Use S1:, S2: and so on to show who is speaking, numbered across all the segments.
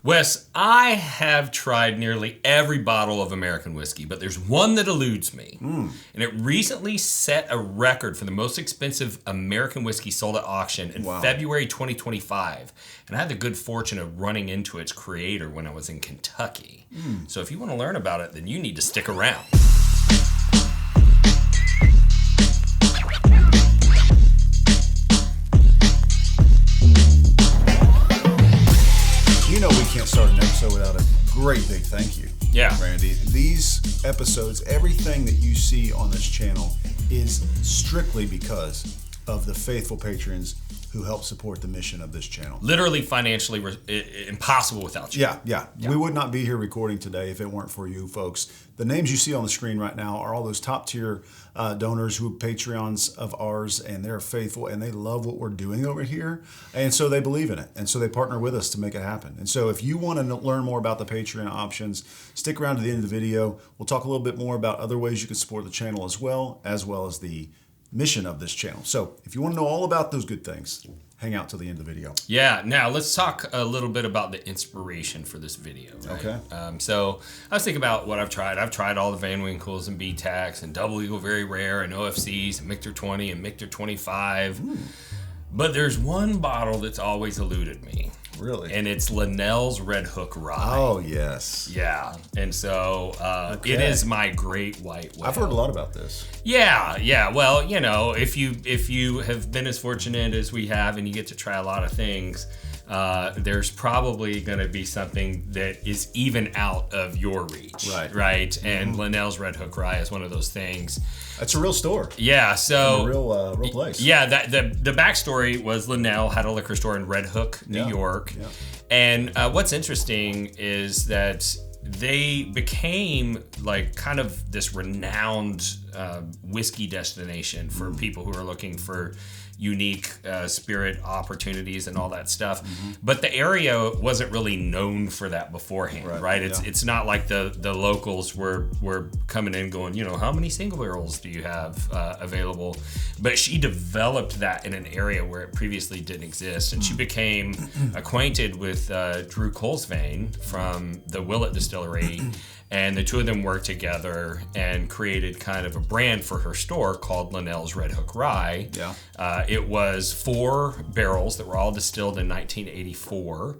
S1: Wes, I have tried nearly every bottle of American whiskey, but there's one that eludes me. And it recently set a record for the most expensive American whiskey sold at auction in February 2025. And I had the good fortune of running into its creator when I was in Kentucky. So if you want to learn about it, then you need to stick around.
S2: You know we can't start an episode without a great big thank you.
S1: Yeah.
S2: Randy. These episodes, everything that you see on this channel is strictly because of the faithful patrons who help support the mission of this channel.
S1: Literally financially impossible without you.
S2: Yeah. We would not be here recording today if it weren't for you folks. The names you see on the screen right now are all those top tier donors who are Patreons of ours, and they're faithful and they love what we're doing over here. And so they believe in it. And so they partner with us to make it happen. And so if you want to learn more about the Patreon options, stick around to the end of the video. We'll talk a little bit more about other ways you can support the channel as well as the mission of this channel. So if you want to know all about those good things, hang out till the end of the video.
S1: Yeah, now let's talk a little bit about the inspiration for this video. Right?
S2: Okay.
S1: So I was thinking about what I've tried. I've tried all the Van Winkles and BTACs and Double Eagle Very Rare and OFCs and Michter 20 and Michter 25. But there's one bottle that's always eluded me.
S2: Really?
S1: And it's Linnell's Red Hook Rye.
S2: Oh, yes.
S1: Yeah. And so it is my great white whale.
S2: I've heard a lot about this.
S1: Yeah. Well, you know, if you have been as fortunate as we have and you get to try a lot of things, there's probably going to be something that is even out of your reach. Right. And Linnell's Red Hook Rye is one of those things.
S2: That's a real store.
S1: Yeah, so
S2: a real place.
S1: Yeah, the backstory was Linnell had a liquor store in Red Hook, New York, and what's interesting is that they became like kind of this renowned whiskey destination for people who are looking for unique spirit opportunities and all that stuff. But the area wasn't really known for that beforehand, right? It's not like the locals were coming in going, you know, how many single barrels do you have available? But she developed that in an area where it previously didn't exist. And she became acquainted with Drew Colesvane from the Willett Distillery. And the two of them worked together and created kind of a brand for her store called Linnell's Red Hook Rye. It was 4 barrels that were all distilled in 1984.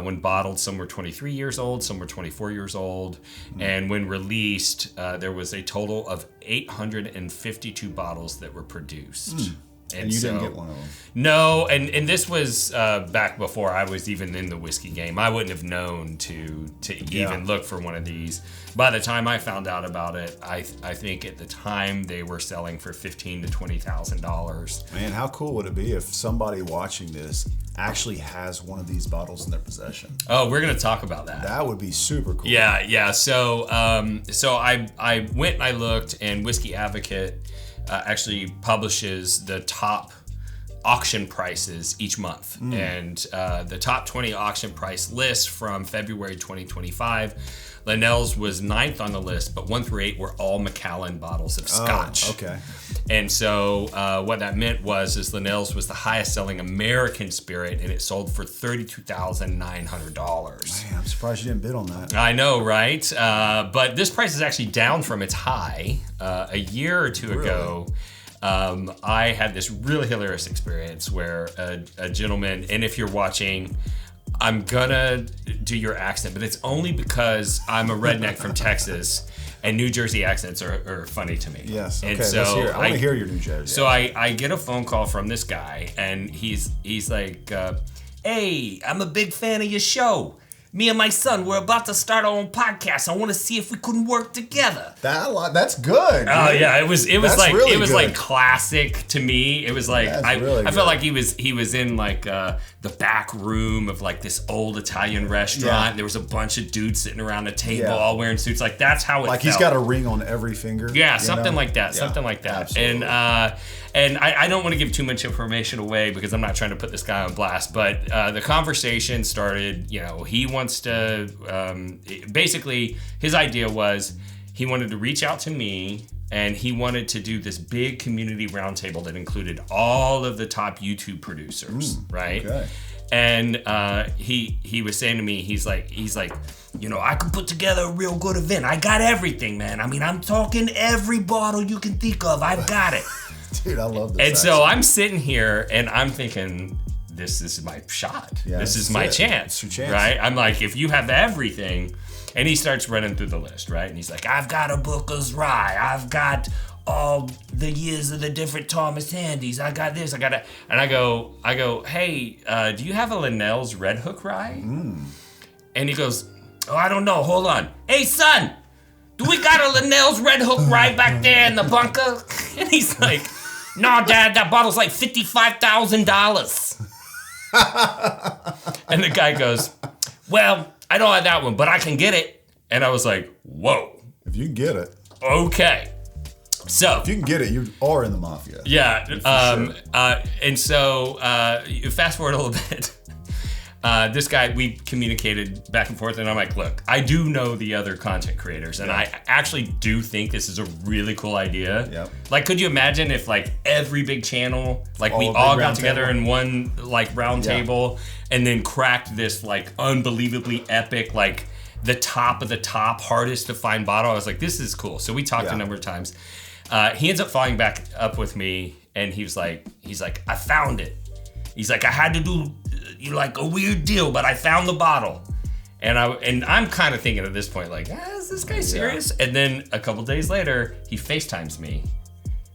S1: When bottled, some were 23 years old, some were 24 years old. And when released, there was a total of 852 bottles that were produced.
S2: And you didn't get one of them.
S1: No, and this was back before I was even in the whiskey game. I wouldn't have known to even look for one of these. By the time I found out about it, I think at the time they were selling for $15,000 to $20,000.
S2: Man, how cool would it be if somebody watching this actually has one of these bottles in their possession?
S1: Oh, we're gonna talk about that.
S2: That would be super cool.
S1: Yeah. So I went and I looked, and Whiskey Advocate actually publishes the top auction prices each month. And the top 20 auction price list from February 2025, Linnell's was 9th on the list, but 1 through 8 were all Macallan bottles of Scotch.
S2: Okay.
S1: And so what that meant is Linnell's was the highest selling American spirit, and it sold for $32,900.
S2: Man, I'm surprised you didn't bid on that.
S1: I know, right? But this price is actually down from its high. A year or two ago, I had this really hilarious experience where a gentleman, and if you're watching, I'm gonna do your accent, but it's only because I'm a redneck from Texas, and New Jersey accents are funny to me.
S2: Yes. Okay.
S1: And so
S2: let's hear it. I want to hear your New Jersey.
S1: So I get a phone call from this guy, and he's like, "Hey, I'm a big fan of your show. Me and my son, we're about to start our own podcast. I want to see if we couldn't work together."
S2: That's good.
S1: Oh yeah, it was like
S2: really
S1: it was
S2: good.
S1: Like classic to me. It was like I felt like he was in like the back room of like this old Italian restaurant. There was a bunch of dudes sitting around a table all wearing suits. Like that's how it
S2: like
S1: felt.
S2: He's got a ring on every finger.
S1: Yeah, something like that.
S2: Absolutely.
S1: And I don't want to give too much information away because I'm not trying to put this guy on blast, but the conversation started, you know, he wants to, basically his idea was he wanted to reach out to me and he wanted to do this big community roundtable that included all of the top YouTube producers, right?
S2: Okay.
S1: And he was saying to me, he's like, you know, I can put together a real good event. I got everything, man. I mean, I'm talking every bottle you can think of. I've got it.
S2: Dude, I love this.
S1: And so I'm sitting here and I'm thinking, this is my shot.
S2: Yeah,
S1: this is my chance.
S2: It's your chance.
S1: Right? I'm like, if you have everything, and he starts running through the list, right? And he's like, I've got a Booker's Rye. I've got all the years of the different Thomas Handys. I got this, I got that. And I go, hey, do you have a Linnell's Red Hook Rye? And he goes, oh, I don't know. Hold on. Hey, son, do we got a Linnell's Red Hook Rye back there in the bunker? And he's like, no, Dad, that bottle's like $55,000. And the guy goes, well, I don't have that one, but I can get it. And I was like, whoa.
S2: If you can get it.
S1: Okay. So
S2: if you can get it, you are in the mafia.
S1: Yeah.
S2: Sure.
S1: And so fast forward a little bit. This guy, we communicated back and forth, and I'm like, look, I do know the other content creators, and I actually do think this is a really cool idea.
S2: Yep.
S1: Like, could you imagine if like every big channel, like we all got together in one like round table and then cracked this like unbelievably epic, like the top of the top, hardest to find bottle. I was like, this is cool. So we talked a number of times. He ends up following back up with me, and he's like, I found it. He's like, I had to do like a weird deal, but I found the bottle. And I'm kind of thinking at this point, like, is this guy serious? And then a couple days later, he FaceTimes me,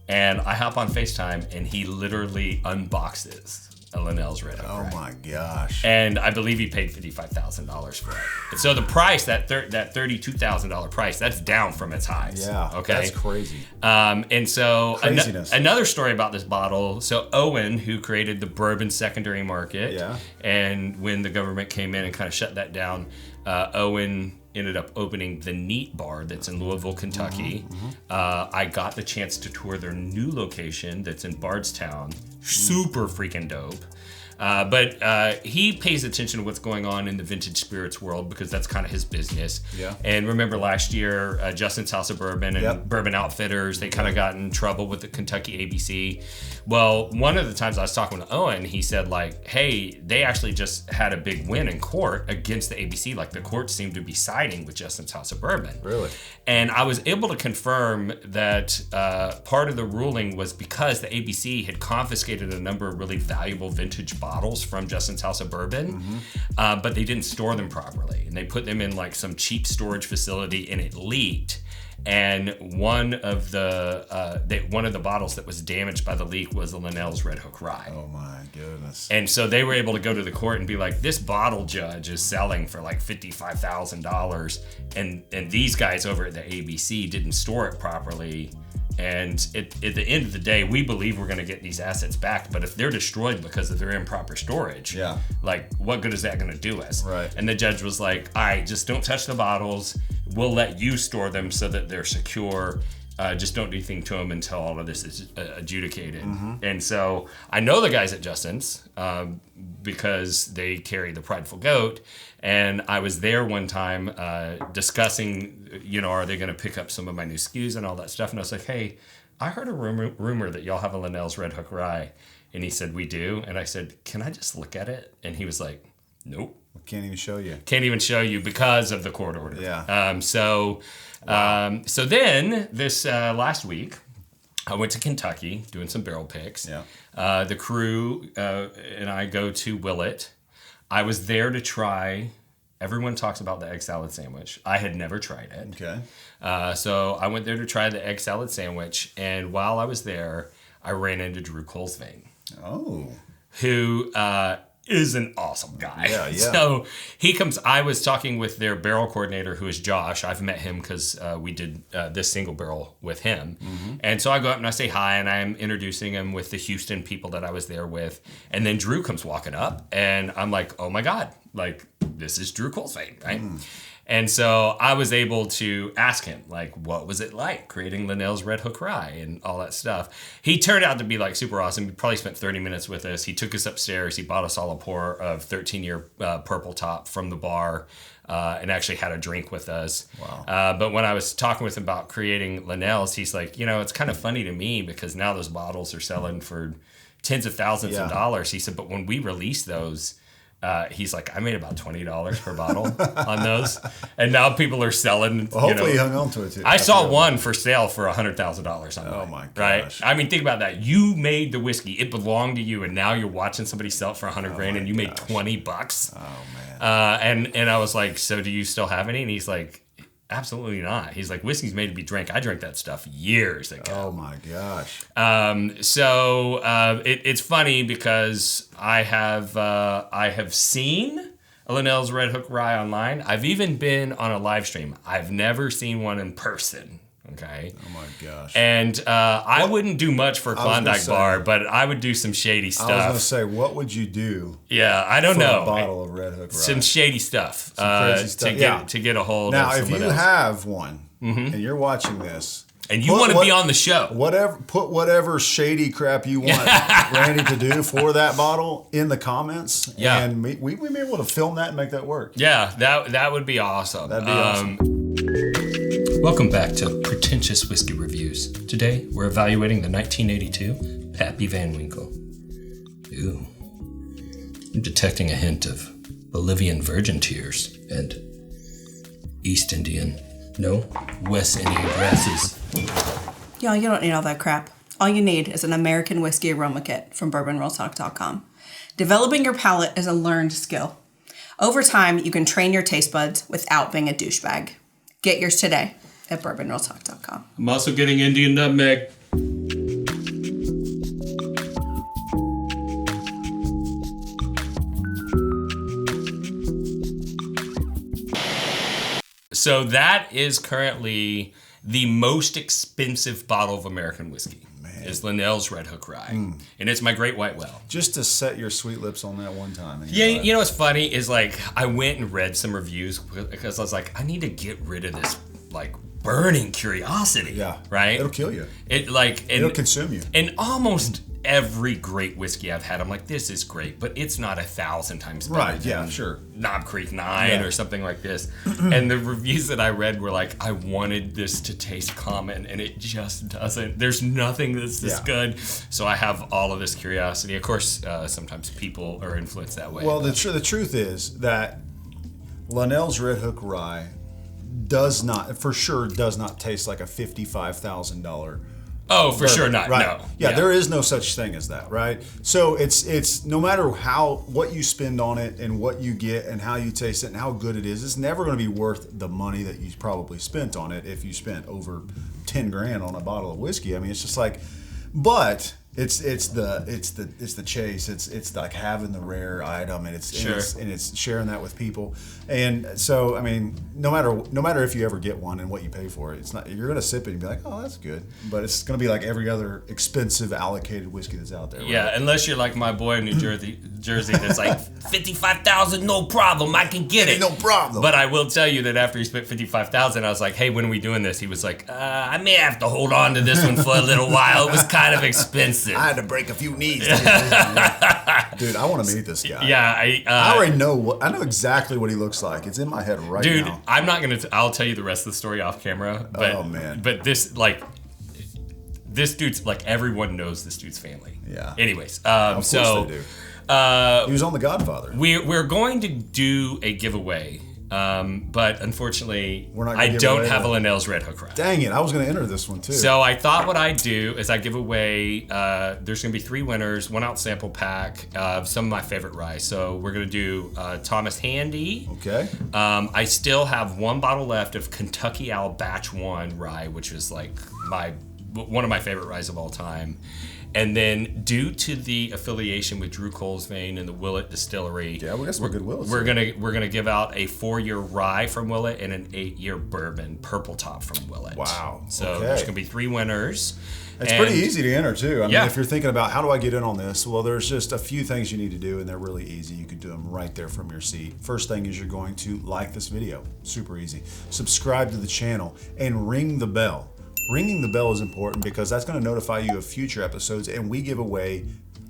S1: and I hop on FaceTime, and he literally unboxes a Linnell's Red Hook Rye.
S2: Oh my gosh.
S1: And I believe he paid $55,000 for it. And so the price, that $32,000 price, that's down from its highs.
S2: Yeah,
S1: okay,
S2: that's crazy.
S1: And so
S2: Another
S1: story about this bottle. So Owen, who created the bourbon secondary market, and when the government came in and kind of shut that down, Owen ended up opening the Neat Bar that's in Louisville, Kentucky. I got the chance to tour their new location that's in Bardstown. Super freaking dope. But he pays attention to what's going on in the vintage spirits world because that's kind of his business.
S2: Yeah.
S1: And remember last year, Justin's House of Bourbon and Bourbon Outfitters, they kind of got in trouble with the Kentucky ABC. Well, one of the times I was talking to Owen, he said like, hey, they actually just had a big win in court against the ABC. Like the court seemed to be siding with Justin's House of Bourbon.
S2: Really?
S1: And I was able to confirm that part of the ruling was because the ABC had confiscated a number of really valuable vintage bottles from Justin's House of Bourbon, but they didn't store them properly. And they put them in like some cheap storage facility and it leaked. And one of the bottles that was damaged by the leak was the Linnell's Red Hook Rye.
S2: Oh my goodness.
S1: And so they were able to go to the court and be like, this bottle, judge, is selling for like $55,000. And these guys over at the ABC didn't store it properly. And at the end of the day, we believe we're going to get these assets back. But if they're destroyed because of their improper storage, like what good is that going to do us?
S2: Right.
S1: And the judge was like, all right, just don't touch the bottles. We'll let you store them so that they're secure. Just don't do anything to them until all of this is adjudicated. And so I know the guys at Justin's because they carry the Prideful Goat. And I was there one time discussing, are they going to pick up some of my new SKUs and all that stuff? And I was like, hey, I heard a rumor that y'all have a Linnell's Red Hook Rye. And he said, we do. And I said, can I just look at it? And he was like, nope.
S2: Can't even show you.
S1: Can't even show you because of the court order.
S2: Yeah.
S1: So then this last week, I went to Kentucky doing some barrel picks.
S2: Yeah.
S1: The crew and I go to Willett. I was there to try. Everyone talks about the egg salad sandwich. I had never tried it.
S2: Okay.
S1: So I went there to try the egg salad sandwich, and while I was there, I ran into Drew Colesvane.
S2: Oh.
S1: Who is an awesome guy.
S2: Yeah.
S1: So he comes. I was talking with their barrel coordinator, who is Josh. I've met him because we did this single barrel with him. And so I go up and I say hi, and I'm introducing him with the Houston people that I was there with. And then Drew comes walking up, and I'm like, oh my God, like this is Drew Colesvane, right? And so I was able to ask him, like, what was it like creating Linnell's Red Hook Rye and all that stuff. He turned out to be like super awesome. He probably spent 30 minutes with us. He took us upstairs. He bought us all a pour of 13-year Purple Top from the bar and actually had a drink with us.
S2: Wow.
S1: But when I was talking with him about creating Linnell's, he's like, it's kind of funny to me because now those bottles are selling for tens of thousands of dollars. He said, but when we release those, he's like, I made about $20 per bottle on those, and now people are selling.
S2: Well, hopefully he hung on to it too.
S1: I saw one for sale for $100,000 online.
S2: Oh my gosh!
S1: Right? I mean, think about that. You made the whiskey; it belonged to you, and now you're watching somebody sell it for $100 grand, and you made $20.
S2: Oh man!
S1: And I was like, so do you still have any? And he's like, absolutely not. He's like, whiskey's made to be drank. I drank that stuff years ago.
S2: Oh my gosh.
S1: It's funny because I have seen a Linnell's Red Hook Rye online. I've even been on a live stream. I've never seen one in person. Okay.
S2: Oh my gosh.
S1: And I wouldn't do much for Klondike Bar, but I would do some shady stuff.
S2: I was gonna say, what would you do?
S1: Yeah, I don't know.
S2: A bottle of Red Hook Rye.
S1: Some shady stuff.
S2: Some crazy stuff.
S1: To get a hold
S2: now,
S1: of someone
S2: if you
S1: else.
S2: have one and you're watching this,
S1: and you want to be on the show,
S2: put whatever shady crap you want Randy to do for that bottle in the comments.
S1: Yeah.
S2: And we may be able to film that and make that work.
S1: Yeah, that would be awesome.
S2: That'd be awesome.
S1: Welcome back to Pretentious Whiskey Reviews. Today, we're evaluating the 1982 Pappy Van Winkle. Ooh. I'm detecting a hint of Bolivian virgin tears and West Indian grasses.
S3: Y'all, you don't need all that crap. All you need is an American whiskey aroma kit from bourbonrolltalk.com. Developing your palate is a learned skill. Over time, you can train your taste buds without being a douchebag. Get yours today at bourbonrolltalk.com.
S1: I'm also getting Indian nutmeg. So that is currently the most expensive bottle of American whiskey. Is Linnell's Red Hook Rye. And it's my Great White Well.
S2: Just to set your sweet lips on that one time.
S1: Yeah, you know what's funny is like I went and read some reviews because I was like, I need to get rid of this like burning curiosity.
S2: Yeah.
S1: Right?
S2: It'll kill you.
S1: It'll
S2: consume you.
S1: And almost every great whiskey I've had, I'm like, this is great, but it's not 1,000 times better.
S2: Right, yeah, sure.
S1: Knob Creek 9 or something like this. And the reviews that I read were like, I wanted this to taste common, and it just doesn't. There's nothing that's this good. So I have all of this curiosity. Of course, sometimes people are influenced that way.
S2: Well, the truth is that Linnell's Red Hook Rye does not taste like a $55,000.
S1: Oh, for sure not.
S2: Right.
S1: No.
S2: Yeah, there is no such thing as that, right? So it's no matter what you spend on it and what you get and how you taste it and how good it is, it's never going to be worth the money that you probably spent on it if you spent over 10 grand on a bottle of whiskey. I mean, it's just like, but it's the chase. It's like having the rare item, and it's sharing that with people. And so, I mean, no matter if you ever get one and what you pay for it, it's not, you're gonna sip it and be like, oh, that's good. But it's gonna be like every other expensive allocated whiskey that's out there. Right?
S1: Yeah, unless you're like my boy in New Jersey that's like 55,000, no problem, I can get it.
S2: No problem.
S1: But I will tell you that after he spent 55,000, I was like, hey, when are we doing this? He was like, I may have to hold on to this one for a little while. It was kind of expensive.
S2: I had to break a few knees. Dude, I want to meet this guy.
S1: Yeah,
S2: I already know. I know exactly what he looks like. It's in my head right now.
S1: Dude, I'm not gonna. I'll tell you the rest of the story off camera. But,
S2: oh man.
S1: But this dude's like everyone knows this dude's family.
S2: Yeah.
S1: Anyways,
S2: of course they do. He was on The Godfather.
S1: We're going to do a giveaway. But unfortunately, I don't
S2: don't
S1: have a Linnell's Red Hook Rye.
S2: Dang it, I was going to enter this one too.
S1: So I thought what I'd do is I give away, there's going to be 3 winners, 1 ounce sample pack of some of my favorite rye. So we're going to do Thomas Handy.
S2: Okay.
S1: I still have 1 bottle left of Kentucky Owl Batch 1 rye, which is like one of my favorite ryes of all time. And then, due to the affiliation with Drew Colesvane and the Willett Distillery,
S2: we got some good Willets.
S1: We're gonna give out a 4-year rye from Willett and an 8-year bourbon Purple Top from Willett.
S2: Wow!
S1: So there's gonna be 3 winners.
S2: It's pretty easy to enter too. I mean, if you're thinking about how do I get in on this, well, there's just a few things you need to do, and they're really easy. You can do them right there from your seat. First thing is you're going to like this video. Super easy. Subscribe to the channel and ring the bell. Ringing the bell is important because that's going to notify you of future episodes, and we give away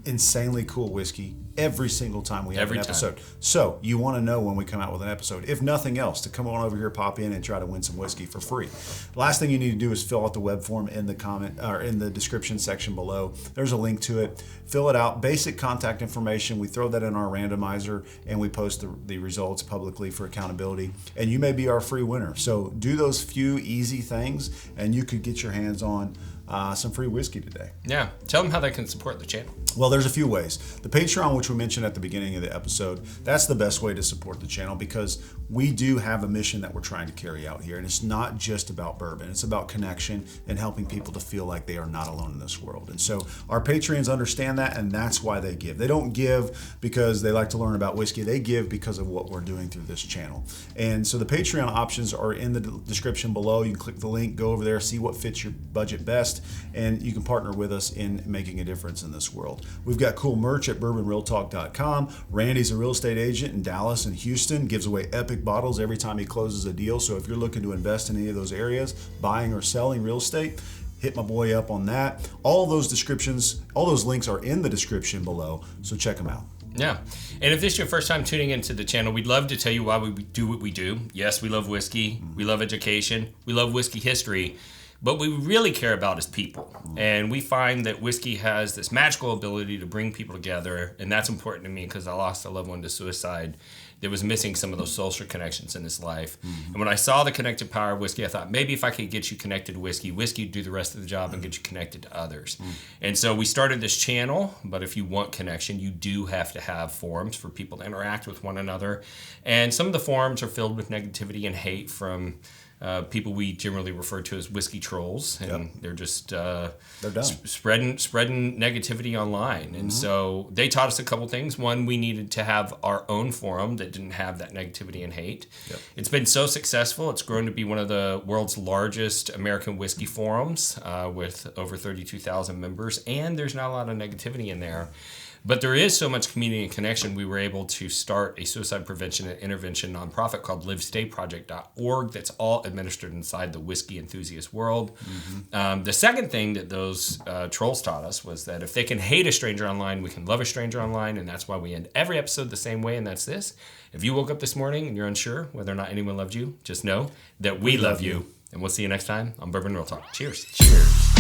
S2: insanely cool whiskey every single time we have an episode. So you want to know when we come out with an episode, if nothing else, to come on over here, pop in, and try to win some whiskey for free. Last thing you need to do is fill out the web form in the comment or in the description section below. There's a link to it. Fill it out. Basic contact information. We throw that in our randomizer and we post the results publicly for accountability. And you may be our free winner. So do those few easy things, and you could get your hands on some free whiskey today.
S1: Yeah. Tell them how they can support the channel.
S2: Well, there's a few ways. The Patreon, which we mentioned at the beginning of the episode, that's the best way to support the channel, because we do have a mission that we're trying to carry out here. And it's not just about bourbon. It's about connection and helping people to feel like they are not alone in this world. And so our Patreons understand that, and that's why they give. They don't give because they like to learn about whiskey. They give because of what we're doing through this channel. And so the Patreon options are in the description below. You can click the link, go over there, see what fits your budget best, and you can partner with us in making a difference in this world. We've got cool merch at bourbonrealtalk.com. Randy's a real estate agent in Dallas and Houston, gives away epic bottles every time he closes a deal. So if you're looking to invest in any of those areas, buying or selling real estate, hit my boy up on that. All those descriptions, all those links are in the description below, so check them out.
S1: Yeah. And if this is your first time tuning into the channel, we'd love to tell you why we do what we do. Yes, we love whiskey. We love education. We love whiskey history. But what we really care about is people. And we find that whiskey has this magical ability to bring people together. And that's important to me because I lost a loved one to suicide that was missing some of those social connections in his life. And when I saw the connective power of whiskey, I thought maybe if I could get you connected to whiskey would do the rest of the job and get you connected to others. And so we started this channel, but if you want connection, you do have to have forums for people to interact with one another. And some of the forums are filled with negativity and hate from people we generally refer to as whiskey trolls, and they're just spreading negativity online. And so they taught us a couple things. One, we needed to have our own forum that didn't have that negativity and hate. It's been so successful. It's grown to be one of the world's largest American whiskey forums with over 32,000 members, and there's not a lot of negativity in there. But there is so much community and connection, we were able to start a suicide prevention and intervention nonprofit called livestayproject.org that's all administered inside the whiskey enthusiast world. The second thing that those trolls taught us was that if they can hate a stranger online, we can love a stranger online, and that's why we end every episode the same way, and that's this. If you woke up this morning and you're unsure whether or not anyone loved you, just know that we love you. And we'll see you next time on Bourbon Real Talk. Cheers. Cheers.